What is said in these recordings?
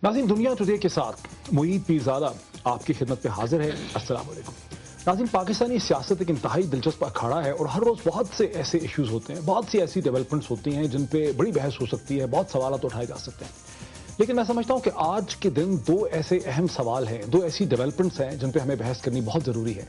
नाज़रीन, दुनिया टुडे के साथ मुईद पीरज़ादा आपकी खिदमत पे हाजिर है। अस्सलाम वालेकुम। नाज़रीन, पाकिस्तानी सियासत एक इंतहाई दिलचस्प अखाड़ा है और हर रोज़ बहुत से ऐसे इश्यूज़ होते हैं, बहुत सी ऐसी डेवलपमेंट्स होती हैं जिन पे बड़ी बहस हो सकती है, बहुत सवाल उठाए जा सकते हैं। लेकिन मैं समझता हूँ कि आज के दिन दो ऐसे अहम सवाल हैं, दो ऐसी डेवलपमेंट्स हैं जिन पे हमें बहस करनी बहुत ज़रूरी है।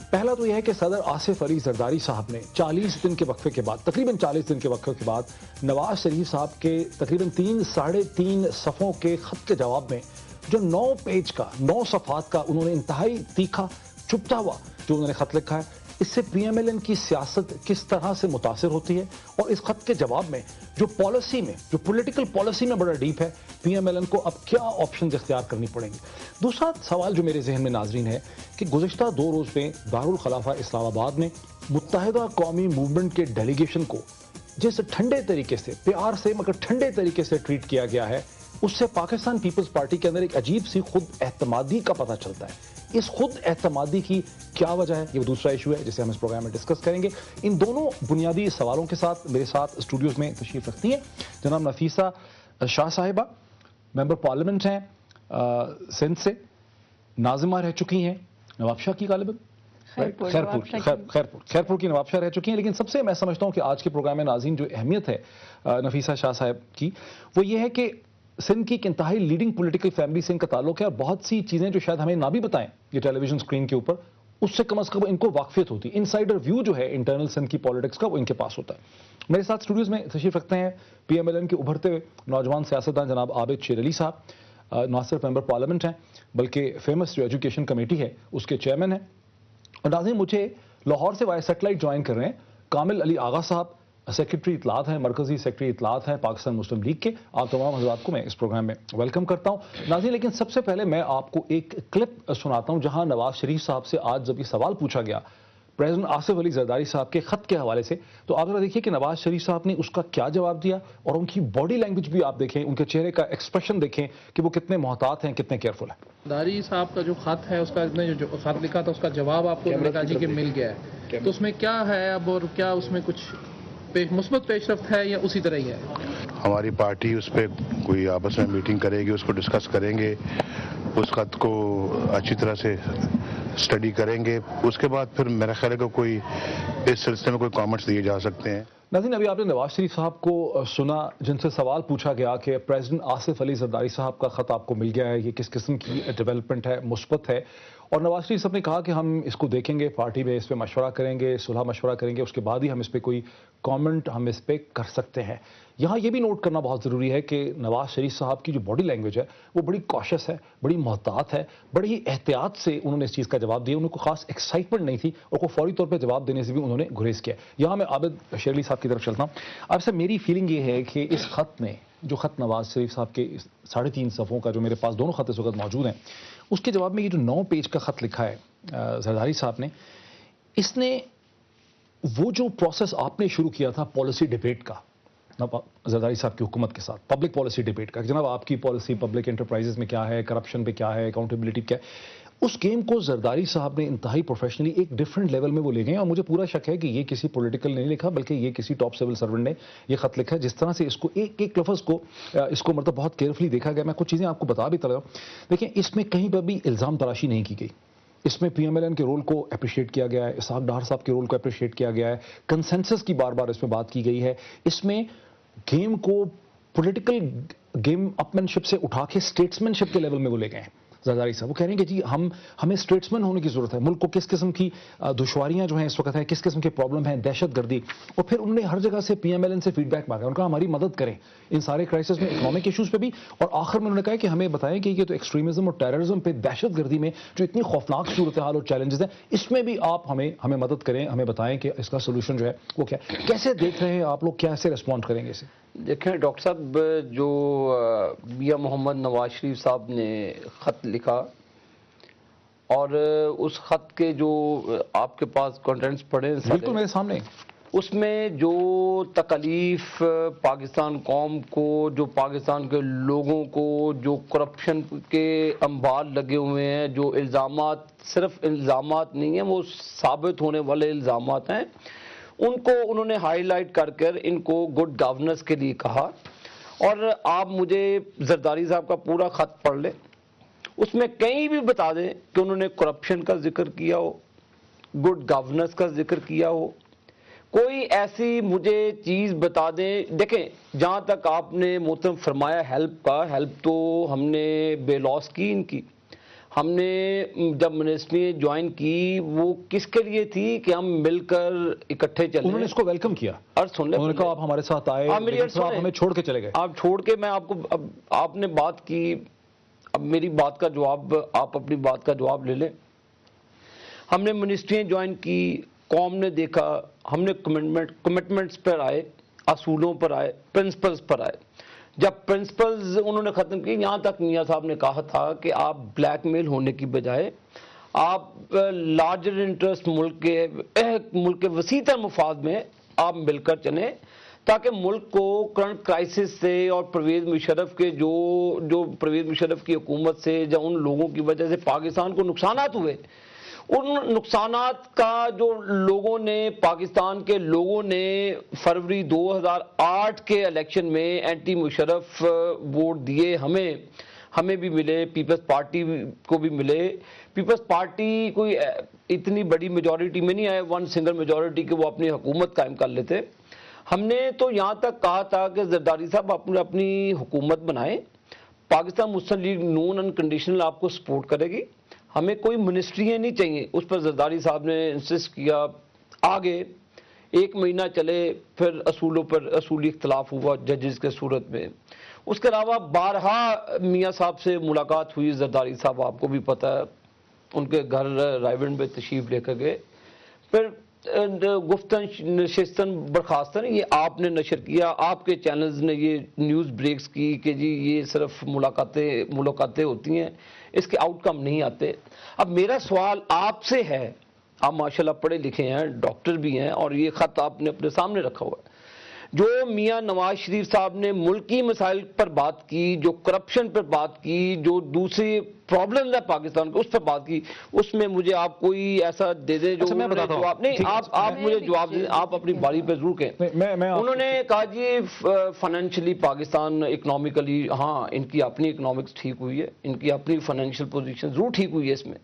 पहला तो यह है कि सदर आसिफ अली जरदारी साहब ने 40 दिन के वक्फे के बाद, तकरीबन 40 दिन के वक्फे के बाद, नवाज शरीफ साहब के तकरीबन 3-3.5 सफ़ों के ख़त के जवाब में जो 9 पेज का 9 सफ़ात का उन्होंने इंतहाई तीखा चुपता हुआ जो उन्होंने ख़त लिखा है, इससे PMLN की सियासत किस तरह से मुतासिर होती है और इस खत के जवाब में जो पॉलिसी में, जो पॉलिटिकल पॉलिसी में बड़ा डीप है, PMLN को अब क्या ऑप्शन इख्तियार करनी पड़ेंगी। दूसरा सवाल जो मेरे जहन में नाजरीन है कि गुज़िश्ता 2 रोज़ में दारुल खलाफा इस्लामाबाद में मुत्तहिदा कौमी मूवमेंट के डेलीगेशन को जिस ठंडे तरीके से, प्यार से मगर ठंडे तरीके से ट्रीट किया गया है, उससे पाकिस्तान पीपल्स पार्टी के अंदर एक अजीब सी खुद एतमादी का पता चलता है। इस खुद एतमादी की क्या वजह है, ये दूसरा इशू है जिसे हम इस प्रोग्राम में डिस्कस करेंगे। इन दोनों बुनियादी सवालों के साथ मेरे साथ स्टूडियोज में तशरीफ रखती हैं जनाब नफीसा शाह साहिबा, मेंबर पार्लियामेंट हैं सिंध से, नाज़िमा रह चुकी हैं नवाबशाह की गालिबन खैरपुर की नवाबशाह रह चुकी हैं। लेकिन सबसे मैं समझता हूं कि आज के प्रोग्राम में नाज़रीन जो अहमियत है नफीसा शाह साहब की, वो ये है कि सिंध की एक इंतहाई लीडिंग पॉलिटिकल फैमिली से इनका ताल्लुक है और बहुत सी चीजें जो शायद हमें ना भी बताएं ये टेलीविजन स्क्रीन के ऊपर, उससे कम अज कम इनको वाकफियत होती है। इनसाइडर व्यू जो है इंटरनल सिंध की पॉलिटिक्स का, वो इनके पास होता है। मेरे साथ स्टूडियोज में तशरीफ रखते हैं PMLN के उभरते हुए नौजवान सियासतदान जनाब आबिद शेर अली साहब, ना सिर्फ मेंबर पार्लियामेंट हैं बल्कि फेमस जो एजुकेशन कमेटी है उसके चेयरमैन हैं। और नाज़रीन, मुझे लाहौर से वाया सेटेलाइट ज्वाइन कर रहे हैं कामिल अली आगा साहब, सेक्रेटरी इतलात हैं, मरकजी सेक्रेटरी इतलात हैं पाकिस्तान मुस्लिम लीग के। आप तमाम हज़रात को मैं इस प्रोग्राम में वेलकम करता हूं नाज़रीन। लेकिन सबसे पहले मैं आपको एक क्लिप सुनाता हूं जहां नवाज शरीफ साहब से आज जब ये सवाल पूछा गया प्रेसिडेंट आसिफ अली जरदारी साहब के खत के हवाले से, तो आप जरा देखिए कि नवाज शरीफ साहब ने उसका क्या जवाब दिया और उनकी बॉडी लैंग्वेज भी आप देखें, उनके चेहरे का एक्सप्रेशन देखें कि वो कितने मोहतात हैं, कितने केयरफुल हैं। जरदारी साहब का जो खत है, उसका इसने जो खत लिखा था उसका जवाब आपको नेताजी के मिल गया है, तो उसमें क्या है अब और क्या उसमें कुछ मुस्बत पेशरफ्त है या उसी तरह ही है? हमारी पार्टी उस पर कोई आपस में मीटिंग करेगी, उसको डिस्कस करेंगे, उस खत को अच्छी तरह से स्टडी करेंगे, उसके बाद फिर मेरा ख्याल है कि कोई इस सिलसिले में कोई कमेंट्स दिए जा सकते हैं। नाज़रीन, अभी आपने नवाज शरीफ साहब को सुना जिनसे सवाल पूछा गया कि प्रेसिडेंट आसिफ अली जरदारी साहब का खत आपको मिल गया है, ये किस किस्म की डेवलपमेंट है, मुस्बत है, और नवाज शरीफ साहब ने कहा कि हम इसको देखेंगे, पार्टी में इस पर मशवरा करेंगे, सुलह मशवरा करेंगे, उसके बाद ही हम इस पर कोई कमेंट हम इस पर कर सकते हैं। यहाँ ये भी नोट करना बहुत ज़रूरी है कि नवाज शरीफ साहब की जो बॉडी लैंग्वेज है वो बड़ी कॉशियस है, बड़ी मोहतात है, बड़ी ही एहतियात से उन्होंने इस चीज़ का जवाब दिया। उनको खास एक्साइटमेंट नहीं थी और को फौरी तौर पर जवाब देने से भी उन्होंने गुरेज किया। यहाँ मैं आबिद शेर अली साहब की तरफ चलता हूँ। आपसे मेरी फीलिंग ये है कि इस खत में जो खत नवाज शरीफ साहब के 3.5 सफ़ों का, जो मेरे पास दोनों खत इस वक्त मौजूद हैं, उसके जवाब में ये जो 9 पेज का खत लिखा है जरदारी साहब ने, इसने वो जो प्रोसेस आपने शुरू किया था पॉलिसी डिबेट का जरदारी साहब की हुकूमत के साथ, पब्लिक पॉलिसी डिबेट का, जनाब आपकी पॉलिसी पब्लिक एंटरप्राइजेस में क्या है, करप्शन पे क्या है, अकाउंटेबिलिटी क्या है, उस गेम को जरदारी साहब ने इंतहाई प्रोफेशनली एक डिफरेंट लेवल में वो ले गए। और मुझे पूरा शक है कि ये किसी पॉलिटिकल नहीं लिखा बल्कि ये किसी टॉप सिविल सर्वेंट ने ये खत लिखा है। जिस तरह से इसको एक एक लफ्ज़ को इसको मतलब बहुत केयरफुली देखा गया। मैं कुछ चीज़ें आपको बता भी रहा हूँ। देखिए, इसमें कहीं पर भी इल्ज़ाम तराशी नहीं की गई। इसमें PMLN के रोल को अप्रिशिएट किया गया है, इसहाक डार साहब के रोल को अप्रिशिएट किया गया है, कंसेंसस की बार बार इसमें बात की गई है। इसमें गेम को पॉलिटिकल गेम अपमैनशिप से उठा के स्टेट्समैनशिप के लेवल में वो ले गए हैं जरदारी साहब। वो कह रहे हैं कि जी हमें स्टेट्समैन होने की जरूरत है, मुल्क को किस किस्म की दुश्वारियां जो हैं इस वक्त है, किस किस्म के प्रॉब्लम है, दहशतगर्दी, और फिर उन्होंने हर जगह से PMLN से फीडबैक मांगा, उनका हमारी मदद करें इन सारे क्राइसिस में, इकोनॉमिक इशूज़ पे भी, और आखिर में उन्होंने कहा कि हमें बताएं कि ये तो एक्सट्रीमिज्म और टेररिज्म पे, दहशतगर्दी में जो इतनी खौफनाक सूरत हाल और चैलेंजेस हैं, इसमें भी आप हमें मदद करें, हमें बताएं कि इसका सोल्यूशन जो है वो क्या। कैसे देख रहे हैं आप लोग, कैसे रिस्पॉन्ड करेंगे इसे? देखें डॉक्टर साहब, जो मियां मोहम्मद नवाज शरीफ साहब ने ख़त लिखा और उस ख़त के जो आपके पास कंटेंट्स पढ़े बिल्कुल मेरे सामने, उसमें जो तकलीफ पाकिस्तान कौम को, जो पाकिस्तान के लोगों को, जो करप्शन के अंबार लगे हुए हैं, जो इल्ज़ामात सिर्फ इल्ज़ामात नहीं हैं, वो साबित होने वाले इल्ज़ामात हैं, उनको उन्होंने हाईलाइट कर कर इनको गुड गवर्नेंस के लिए कहा اور آپ مجھے زرداری صاحب کا پورا خط پڑھ لیں، اس میں کہیں بھی بتا دیں کہ انہوں نے کرپشن کا ذکر کیا ہو، گڈ گورننس کا ذکر کیا ہو، کوئی ایسی مجھے چیز بتا دیں۔ دیکھیں جہاں تک آپ نے محترم فرمایا ہیلپ کا، ہیلپ تو ہم نے بے لوس کی ان کی۔ ہم نے جب منسٹری جوائن کی وہ کس کے لیے تھی کہ ہم مل کر اکٹھے چلیں۔ انہوں نے اس کو ویلکم کیا، اور سن لیں، انہوں نے کہا آپ ہمارے ساتھ آئے، لیکن پھر آپ ہمیں چھوڑ کے چلے گئے۔ آپ چھوڑ کے، میں آپ کو، اب آپ نے بات کی، اب میری بات کا جواب آپ اپنی بات کا جواب لے لیں۔ ہم نے منسٹریاں جوائن کی، قوم نے دیکھا، ہم نے کمٹمنٹس پر آئے، اصولوں پر آئے، پرنسپلز پر آئے۔ جب پرنسپلز انہوں نے ختم کی، یہاں تک میاں صاحب نے کہا تھا کہ آپ بلیک میل ہونے کی بجائے آپ لارجر انٹرسٹ ملک کے وسیع تر مفاد میں آپ مل کر چلیں، تاکہ ملک کو کرنٹ کرائسس سے اور پرویز مشرف کے جو پرویز مشرف کی حکومت سے یا ان لوگوں کی وجہ سے پاکستان کو نقصانات ہوئے، ان نقصانات کا جو لوگوں نے، پاکستان کے لوگوں نے فروری 2008 کے الیکشن میں اینٹی مشرف ووٹ دیے، ہمیں بھی ملے، پیپلز پارٹی کو بھی ملے۔ پیپلز پارٹی کوئی اتنی بڑی میجورٹی میں نہیں آئے، ون سنگل میجورٹی کہ وہ اپنی حکومت قائم کر لیتے۔ ہم نے تو یہاں تک کہا تھا کہ زرداری صاحب اپنی حکومت بنائیں، پاکستان مسلم لیگ نون انکنڈیشنل آپ کو سپورٹ کرے گی، ہمیں کوئی منسٹریاں نہیں چاہیے۔ اس پر زرداری صاحب نے انسسٹ کیا، آگے ایک مہینہ چلے، پھر اصولوں پر اصولی اختلاف ہوا ججز کے صورت میں۔ اس کے علاوہ بارہا میاں صاحب سے ملاقات ہوئی، زرداری صاحب آپ کو بھی پتہ ہے، ان کے گھر رائیونڈ میں تشریف لے کر گئے، پھر گفتن نشستن برخاستن یہ آپ نے نشر کیا، آپ کے چینلز نے یہ نیوز بریکس کی کہ جی یہ صرف ملاقاتیں ہوتی ہیں، اس کے آؤٹ کم نہیں آتے۔ اب میرا سوال آپ سے ہے، آپ ماشاءاللہ پڑھے لکھے ہیں، ڈاکٹر بھی ہیں، اور یہ خط آپ نے اپنے سامنے رکھا ہوا ہے۔ جو میاں نواز شریف صاحب نے ملکی مسائل پر بات کی، جو کرپشن پر بات کی، جو دوسری پرابلمز ہے پاکستان کو اس پر بات کی، اس میں مجھے آپ کوئی ایسا دے دیں جو میں بتاتا ہوں، جواب نہیں، آپ مجھے جواب دیں، آپ اپنی باری پہ ضرور کہیں۔ انہوں نے کہا جی فائنینشلی پاکستان اکنامکلی، ہاں ان کی اپنی اکنامکس ٹھیک ہوئی ہے، ان کی اپنی فائنینشیل پوزیشن ضرور ٹھیک ہوئی ہے۔ اس میں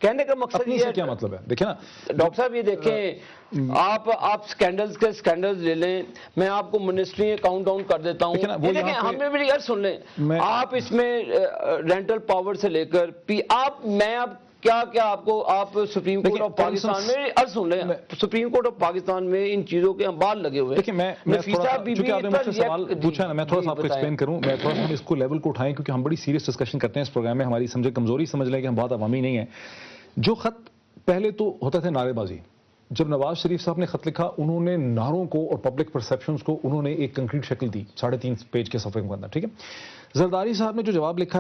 کہنے کا مقصد یہ ہے، کیا مطلب ہے دیکھیں نا ڈاکٹر صاحب یہ دیکھیں، آپ سکینڈلز لے لیں، میں آپ کو منسٹری کاؤنٹ ڈاؤن کر دیتا ہوں۔ دیکھیں ہمیں میری یار سن لیں، آپ اس میں رینٹل پاور سے لے کر میں اب کیا آپ سپریم کورٹ آف پاکستان میں عرض سن لیں، سپریم کورٹ آف پاکستان میں ان چیزوں کے انبار لگے ہوئے ہیں۔ دیکھیں چونکہ آپ نے مجھ سے سوال پوچھا نا، میں تھوڑا سا آپ کو ایکسپلین کروں، میں تھوڑا سا ہم اس کو لیول کو اٹھائیں، کیونکہ ہم بڑی سیریس ڈسکشن کرتے ہیں اس پروگرام میں، ہماری سمجھے کمزوری سمجھ لیں کہ ہم بہت عوامی نہیں ہیں۔ جو خط پہلے تو ہوتا تھا نعرے بازی، جب نواز شریف صاحب نے خط لکھا، انہوں نے نعروں کو اور پبلک پرسیپشنز کو انہوں نے ایک کنکریٹ شکل دی 3.5 پیج کے صفحے کے اندر، ٹھیک ہے۔ زرداری صاحب نے جو جواب لکھا